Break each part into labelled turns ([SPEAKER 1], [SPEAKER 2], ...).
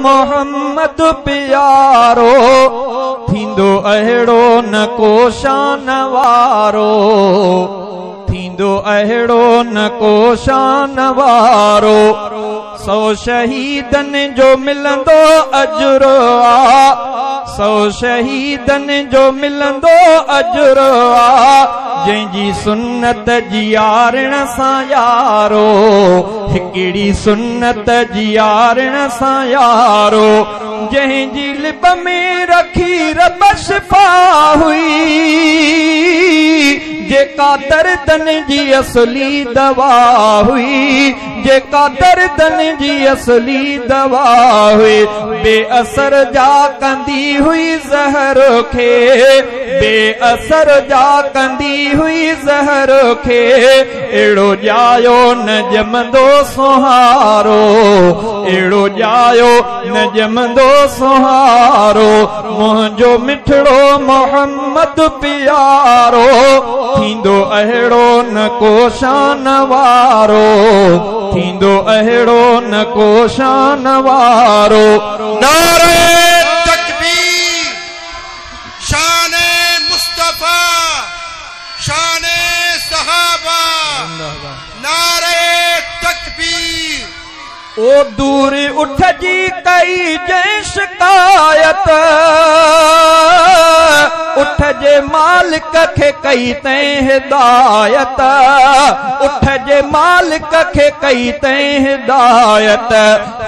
[SPEAKER 1] मोहम्मद प्यारो, थींदो अहिड़ो न को शान वारो, थींदो अहिड़ो न को शान वारो। 100 शहीदन जो मिलंदो अजरो आ, 100 शहीदन जो मिलंदो अजरो आ, जंहिंजी सुन्नत जी यारण सां यारो, हिकिड़ी सुन्नत जी यारण सां यारो, जंहिंजी लिब में रखी रब शिफा हुई, जेका दर्दन जी असली दवा हुई, जेका दर्दन जी असली दवा हुई। बेअसर जा कंदी हुई ज़हर खे, बेअसर जा कंदी हुई ज़हर खे, एड़ो जायो न जमंदो सुहारो, एड़ो जायो न जमंदो सुहारो। मुंहिंजो मिठड़ो मोहम्मद प्यारो, थींदो अहिड़ो न को शान वारो, थींदो अहिड़ो न को शान वारो।
[SPEAKER 2] नारे तकबीर, शाने मुस्तफा, शाने सहाबा, नारे तकबीर।
[SPEAKER 1] ओ दूर उठ जी कई जै शिकायत, उठ जे मालिक खे कई तैं हिदायत, उठ जे मालिक खे कई तैं हिदायत।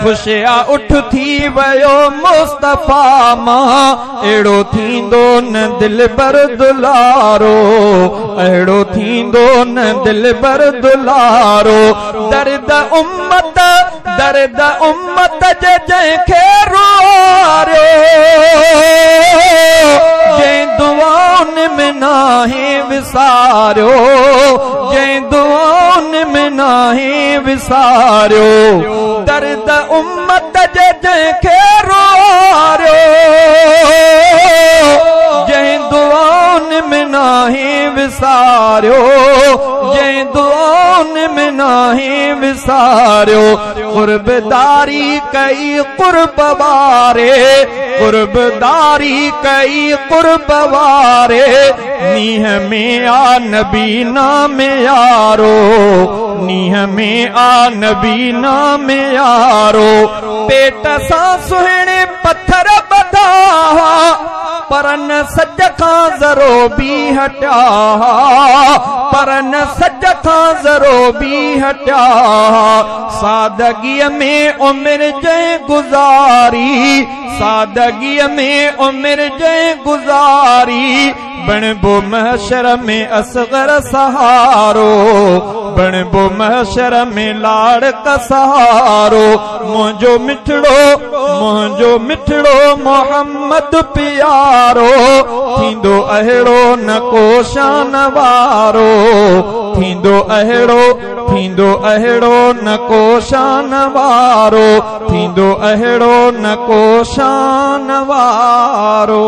[SPEAKER 1] खुशिया उठ थी वयो मुस्तफा मां, एड़ो थींदो न दिलबर दुलारो, एड़ो थींदो न दिलबर दुलारो। दर्द उम्मत, दर्द उम्मत जे जंहिंखे रुआरियो, जंहिं दुआउनि में नाहे विसारियो, जंहिं दुआउनि में नाहे विसारियो। दर्द उम्मत जे जंहिंखे रुआरियो, जंहिं दुआउनि में नाहे विसारियो, जंहिं दुआउनि में नाहे विसारियो। कुर्बदारी कई कुर्ब वारे, कुर्बदारी कई कुर्ब वारे, नीह में आ नबी नाम यारो, नीह में आ नबी नाम यारो। पेट सां सुहिणे पत्थर बधा, पर न सज खां ज़रो बि हटिया, पर न सज खां ज़रो बि हटिया। सादगीअ में उमिर जंहिं गुज़ारी, सादगीअ में उमिर जंहिं गुज़ारी, बणबो महशर में असगर सहारो, बणबो महशर में लाड़ का सहारो। मुंहिंजो मिठड़ो, मुंहिंजो मिठड़ो मोहम्मद प्यारो, थींदो अहिड़ो न को शान वारो, थींदो अहिड़ो, थींदो अहिड़ो न को शान वारो, थींदो अहिड़ो न को शान वारो।